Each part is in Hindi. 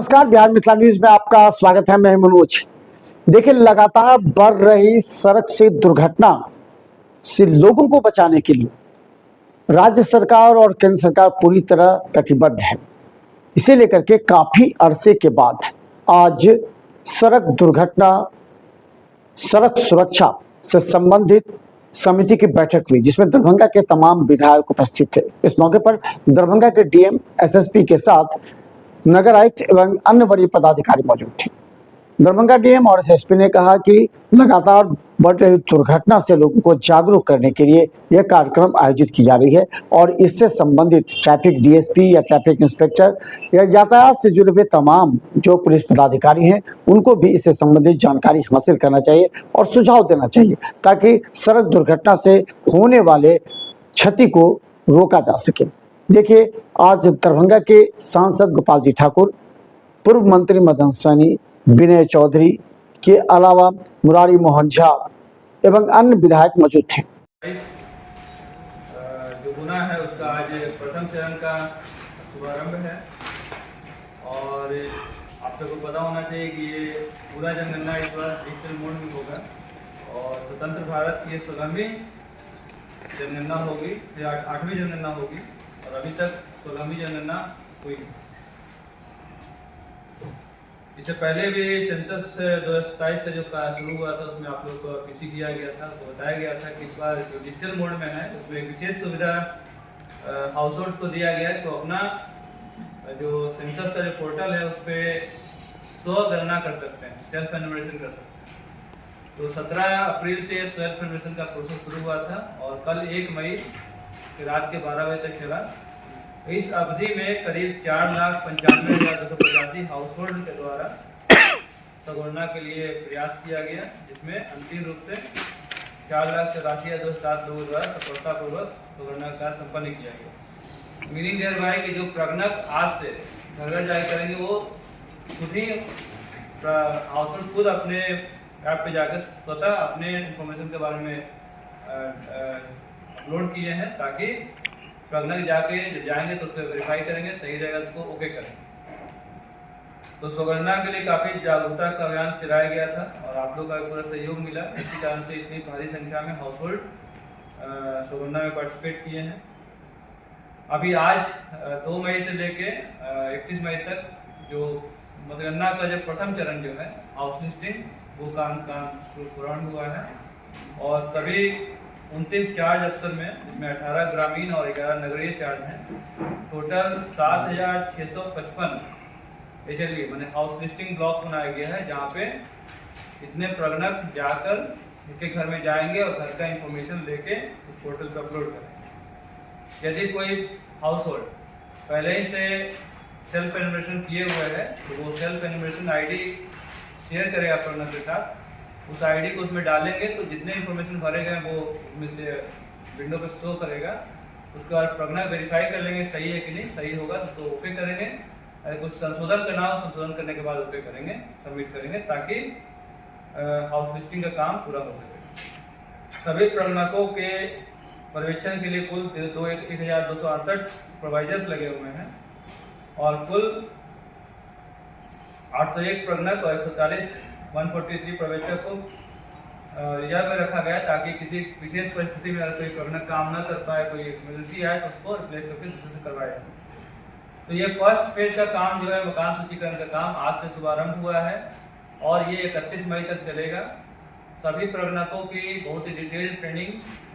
नमस्कार, बिहार मिथिला न्यूज में आपका स्वागत है। मैं मनोज। देखिए, लगातार बढ़ रही सड़क से दुर्घटना से लोगों को बचाने के लिए राज्य सरकार और केंद्र सरकार पूरी तरह कटिबद्ध है। इसे लेकर के काफी अरसे के बाद आज सड़क सुरक्षा से संबंधित समिति की बैठक हुई, जिसमें दरभंगा के तमाम विधायक उपस्थित थे। इस मौके पर दरभंगा के डीएम, एसएसपी के साथ नगर आयुक्त एवं अन्य वरीय पदाधिकारी मौजूद थे। दरभंगा डीएम और एसएसपी ने कहा कि लगातार बढ़ रही दुर्घटना से लोगों को जागरूक करने के लिए यह कार्यक्रम आयोजित की जा रही है और इससे संबंधित ट्रैफिक डीएसपी या ट्रैफिक इंस्पेक्टर या यातायात से जुड़े हुए तमाम जो पुलिस पदाधिकारी हैं, उनको भी इससे संबंधित जानकारी हासिल करना चाहिए और सुझाव देना चाहिए, ताकि सड़क दुर्घटना से होने वाले क्षति को रोका जा सके। देखिए, आज दरभंगा के सांसद गोपाल जी ठाकुर, पूर्व मंत्री मदन सैनी, विनय चौधरी के अलावा मुरारी मोहन झा एवं अन्य विधायक मौजूद थे। जो गुना है उसका आज प्रथम चरण का शुभारंभ है और आप सबको पता होना चाहिए कि ये पूरा जनगणना इस बार डिजिटल मोड में होगा और स्वतंत्र भारत की 16वीं जनगणना होगी, 8वीं जनगणना होगी और अभी तक 16वीं जनगणना हुई। इससे पहले भी सेंसस 2027 का जो शुरू हुआ था उसमें आप लोग को पीसी दिया गया था, तो बताया गया था कि इस बार जो डिजिटल मोड में है उसमें एक विशेष सुविधा हाउस होल्ड्स को दिया गया है। तो अपना जो सेंसस का जो पोर्टल है उस पर स्व गणना कर सकते हैं, सेल्फ एन्यूमरेशन कर सकते हैं। तो 17 अप्रैल से सेल्फ एन्यूमरेशन का प्रोसेस शुरू हुआ था और कल 1 मई की रात के 12 बजे तक चला। इस अवधि में करीब 4,95,285 हाउस होल्ड के द्वारा स्वगणना के लिए प्रयास किया गया, जिसमें अंतिम रूप से 4,84,207 लोगों द्वारा सफलतापूर्वक स्वगणना कार्य संपन्न किया गया। मीनिंग देयर बाय कि जो प्रगणक आज से घर घर जाकर करेंगे वो खुद ही हाउस होल्ड खुद अपने ऐप पे जाकर स्वतः अपने इंफॉर्मेशन के बारे में अपलोड किए हैं, ताकि प्रगणक जाके जब जाएंगे तो उसको वेरीफाई करेंगे, सही रहेगा उसको ओके करेंगे। तो स्वगणना के लिए काफ़ी जागरूकता का अभियान चलाया गया था और आप लोग का पूरा सहयोग मिला। इसी कारण से इतनी भारी संख्या में हाउस होल्ड स्वगणना में पार्टिसिपेट किए हैं। अभी आज 2 मई से लेके 31 मई तक जो मतगणना का जो प्रथम चरण जो है हाउस लिस्टिंग वो काम पूर्ण हुआ है और सभी 29 चार्ज अफसर में, जिसमें 18 ग्रामीण और 11 नगरीय चार्ज हैं, टोटल 7,655 एचएलई मैंने हाउस लिस्टिंग ब्लॉक बनाया गया है, जहाँ पे इतने प्रगणक जाकर इनके घर में जाएंगे और घर का इंफॉर्मेशन लेके इस पोर्टल पर अपलोड करेंगे। यदि कोई हाउस होल्ड पहले ही से सेल्फ एन्यूमरेशन किए हुए है तो वो सेल्फ एन्यूमरेशन आईडी शेयर करेगा प्रगणक के साथ। उस आईडी को उसमें डालेंगे तो जितने इन्फॉर्मेशन भरे गए वो उसमें से विंडो पे शो करेगा। उसके बाद प्रगणक वेरीफाई कर लेंगे सही है कि नहीं, सही होगा तो ओके करेंगे, अगर कुछ संशोधन करना हो संशोधन करने के बाद ओके करेंगे, सबमिट करेंगे, ताकि हाउस लिस्टिंग का काम पूरा हो सके। सभी प्रगणकों के पर्यवेक्षण के लिए कुल 1,268 सुपरवाइजर्स लगे हुए हैं और कुल 801 प्रगणक और 143 पर्यवेक्षक को रिजर्व में रखा गया, ताकि किसी विशेष परिस्थिति में अगर कोई प्रगणक काम न कर पाए, कोई इमरजेंसी आए तो उसको रिप्लेस करके दूसरे से करवाया जाए। तो ये फर्स्ट फेज का काम जो है मकान सूचीकरण का काम आज से शुभारंभ हुआ है और ये 31 मई तक चलेगा। सभी प्रगणकों की बहुत ही डिटेल्ड ट्रेनिंग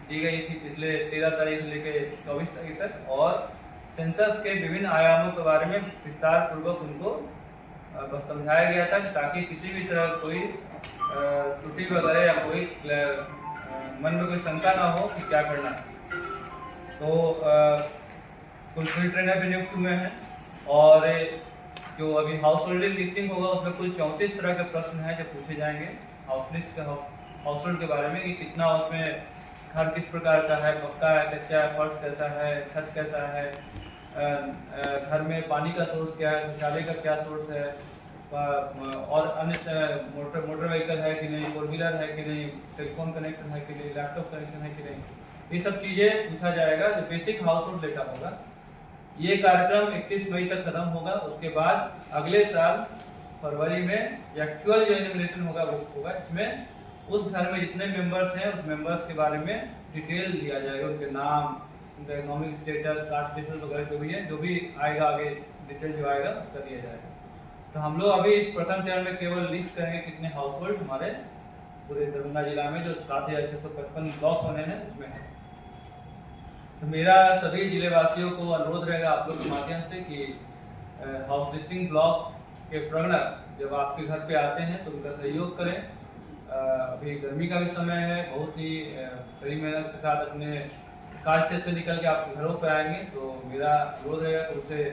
दी गई थी पिछले 13 तारीख से लेकर 24 तारीख तक और सेंसस के विभिन्न आयामों के बारे में विस्तार पूर्वक उनको समझाया गया था, ताकि किसी भी तरह कोई त्रुटि वगैरह या कोई मन में कोई शंका ना हो कि क्या करना है। तो कुल 3 ट्रेनर भी नियुक्त हुए हैं और जो अभी हाउस होल्डिंग लिस्टिंग होगा उसमें कुल 34 तरह के प्रश्न हैं जो पूछे जाएंगे हाउस लिस्ट का हाउस होल्ड के बारे में, कि कितना उसमें घर किस प्रकार का है, पक्का है, कच्चा है, फर्श कैसा है, छत कैसा है, घर में पानी का सोर्स क्या है, शौचालय का क्या सोर्स है और अन्य मोटर व्हीकल है कि नहीं, 4 व्हीलर है कि नहीं, टेलीफोन कनेक्शन है कि नहीं, लैपटॉप कनेक्शन है कि नहीं, ये सब चीज़ें पूछा जाएगा। जो बेसिक हाउस होल्ड डेटा होगा ये कार्यक्रम 31 मई तक खत्म होगा। उसके बाद अगले साल फरवरी में एक्चुअल जो एलिमिनेशन होगा वो होगा। इसमें उस घर में जितने मेंबर्स हैं उस मेंबर्स के बारे में डिटेल दिया जाएगा, उनके नाम, उनका इकोनॉमिक स्टेटस, कास्ट स्टेटस वगैरह जो भी है, जो भी आएगा आगे डिटेल जो आएगा उसका दिया जाएगा। तो हम लोग अभी इस प्रथम चरण में केवल लिस्ट करेंगे कितने हाउस होल्ड हमारे पूरे दरभंगा जिला में जो 7,655 ब्लॉक बने हैं उसमें है। तो मेरा सभी जिले वासियों को अनुरोध रहेगा आप लोग के माध्यम से कि हाउस लिस्टिंग ब्लॉक के प्रगणक जब आपके घर पे आते हैं तो उनका सहयोग करें। अभी गर्मी का भी समय है, बहुत ही सही मेहनत के साथ अपने कार्य क्षेत्र से निकल के आप घरों पर आएंगे, तो मेरा अनुरोध रहेगा कि उसे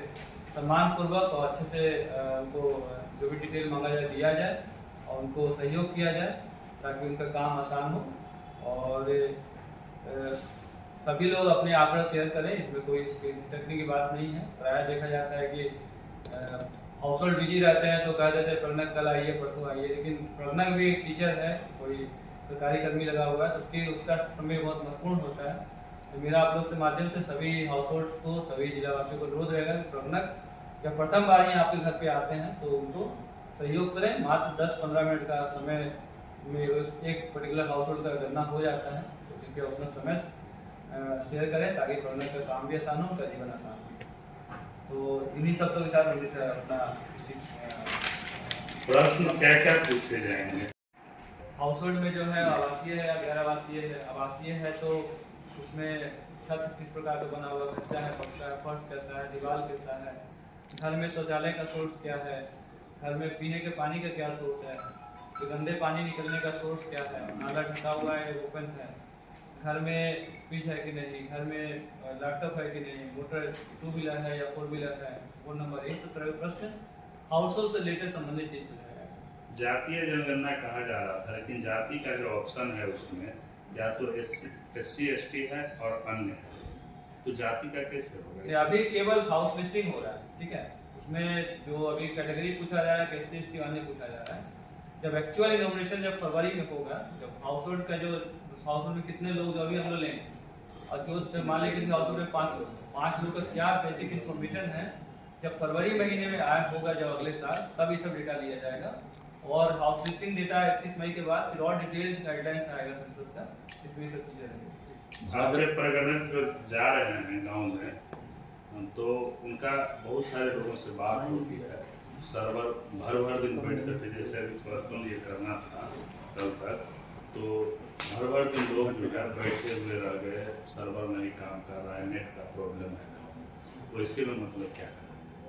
सम्मानपूर्वक और अच्छे से उनको जो भी डिटेल मांगा जाए दिया जाए और उनको सहयोग किया जाए ताकि उनका काम आसान हो। और सभी लोग अपने आंकड़ा शेयर करें, इसमें कोई तकनीकी की बात नहीं है। प्रायः देखा जाता है कि हाउस होल्ड बिजी रहते हैं तो कह देते हैं प्रणक कल आइए परसों आइए, लेकिन प्रणक भी एक टीचर है, कोई सरकारी कर्मी लगा हुआ है तो उसका समय बहुत महत्वपूर्ण होता है। तो मेरा आप लोग से माध्यम से सभी हाउस होल्ड्स को, सभी जिलावासियों को अनुरोध रहेगा कि प्रणक जब प्रथम बार ही आपके घर पे आते हैं तो उनको सहयोग करें। मात्र 10-15 मिनट का समय में एक पर्टिकुलर हाउस होल्ड का गणना हो जाता है, तो कृपया अपना समय शेयर करें ताकि प्रणक का काम भी आसान हो, उनका जीवन आसान हो। तो इन्हीं शब्दों के साथ मुझे से अपना प्रश्न क्या क्या पूछे जाएंगे? हाउस होल्ड में जो है आवासीय है या गैर आवासीय है। आवासीय है तो उसमें छत किस प्रकार का बना हुआ, कच्चा है, पक्का है, फर्श कैसा है, दीवार कैसा है, घर में शौचालय का सोर्स क्या है, घर में पीने के पानी का क्या सोर्स है, गंदे पानी निकलने का सोर्स क्या है, नाला ढका हुआ है ओपन है, घर में फ्रिज है कि नहीं, घर में लैपटॉप है कि नहीं, मोटर 2 व्हीलर है या 4 व्हीलर है, फोन नंबर, ये सब तरह के प्रश्न हाउस होल्ड से रिलेटेड संबंधित चीज है। जातीय जनगणना कहा जा रहा था, लेकिन जाति का जो ऑप्शन है उसमें या तो SC ST है और अन्य है, तो जाति का कैसे होगा? अभी केवल हाउस लिस्टिंग हो रहा है, ठीक है। उसमें जो अभी कैटेगरी पूछा जा रहा है, SC ST अन्य पूछा जा रहा है। जब एक्चुअल इनॉमिनेशन जब फरवरी में होगा, जब हाउस होल्ड का जो हाउस होल्ड में कितने लोग अभी हम लोग लेंगे और जो मान लें कि हाउस होल्ड में 5 लोग का क्या बेसिक इन्फॉर्मेशन है, जब फरवरी महीने में आया होगा जब अगले साल, तब ये सब डेटा लिया जाएगा। और हाउस लिस्टिंग डेटा 31 मई के बाद फिर और डिटेल गाइडलाइंस आएगा सेंसस का, इसमें सब चीजें रहेंगी। भावरे प्रगणक जो जा रहे हैं गाँव में, तो उनका बहुत सारे लोगों से बात होती है, सर्वर भर दिन बैठ करके, जैसे अभी पर्सनल ये करना था कल तक, तो भर दिन लोग जो है बैठे हुए रह गए, सर्वर नहीं काम कर रहा है, नेट का प्रॉब्लम है, तो इसी में मतलब क्या है?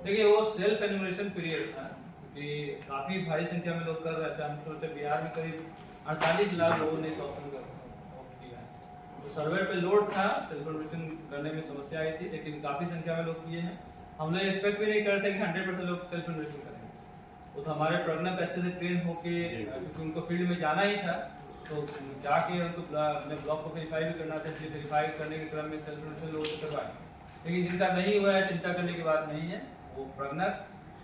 देखिए वो सेल्फ एन्यूमरेशन पीरियड था कि काफ़ी भारी संख्या में लोग कर रहे थे। हम सोचते बिहार में करीब 48 लाख लोगों ने इस ऑप्शन का किया है, तो सर्वर पे लोड था, सेल्फ एन्यूमरेशन करने में समस्या आई थी, लेकिन काफ़ी संख्या में लोग किए हैं। हम लोग एक्सपेक्ट भी नहीं करते कि 100% लोग सेल्फ एन्यूमरेशन करेंगे। वो तो हमारे प्रगणक अच्छे से ट्रेन होके, क्योंकि उनको फील्ड में जाना ही था, तो जाके उनको अपने ब्लॉक को वेरीफाई भी करना था, इसलिए वेरीफाई करने के क्रम में सेल्फ एन्यूमरेशन लोगों से करवाएं। लेकिन जिनका नहीं हुआ है, चिंता करने की बात नहीं है। वो प्रगणक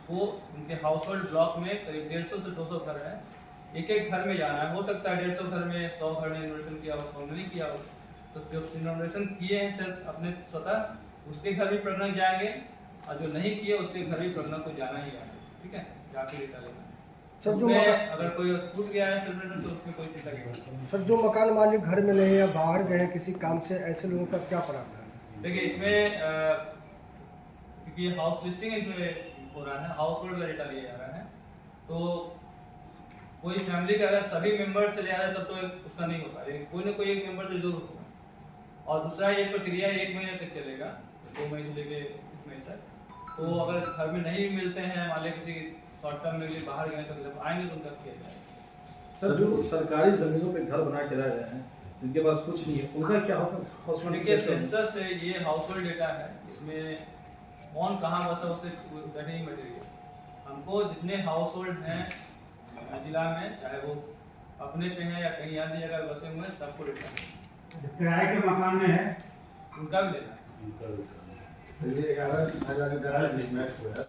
को उनके हाउस होल्ड ब्लॉक में करीब 150 से 200 घर है, एक घर में जाना है। हो सकता है 150 घर में 100 घर ने इन्वेस्टमेंट किया हो, 100 ने नहीं किया हो, तो जो इन्वेस्टमेंट किए हैं सिर्फ अपने स्वतः, उसके घर भी प्रगणक जाएंगे, और जो नहीं किए उसके घर भी प्रगणक को जाना ही जाना, ठीक है, जाके डेटा लेना। सर जो अगर कोई छूट गया है सेलिब्रेशन तो उसमें कोई चिंता की बात नहीं। सर जो मकान मालिक घर में नहीं है, बाहर गए किसी काम से, ऐसे लोगों का क्या प्रावधान है? देखिए इसमें क्योंकि हाउस लिस्टिंग हो रहा है, हाउस होल्ड का डेटा लिया जा रहा है, तो कोई फैमिली का अगर सभी मेंबर से लिया जाए तब तो उसका नहीं होगा, लेकिन कोई ना कोई एक मेंबर तो जरूर होगा। और दूसरा ये प्रक्रिया 1 महीने तक चलेगा, 2 मई से लेके 1 मई तक। तो अगर घर में नहीं मिलते हैं, मान लें किसी शॉर्ट टर्म में लिए बाहर गए, तो जब आएंगे तो उनका किया जाएगा। सर जो सरकारी जमीनों पे घर बना के रह रहे हैं, जिनके पास कुछ नहीं है, उनका क्या होगा? देखिए सेंसस से ये हाउस होल्ड डेटा है, इसमें कौन कहाँ बसा उसे दैट नहीं मटेरियल। हमको जितने हाउस होल्ड हैं जिला में, चाहे वो अपने पे हैं या कहीं अन्य जगह बसे हुए हैं, सबको डेटा है। किराए के मकान में है उनका भी लेना है। उनका भी करना है। ये 11,000 का गैराज बिजनेस हुआ है।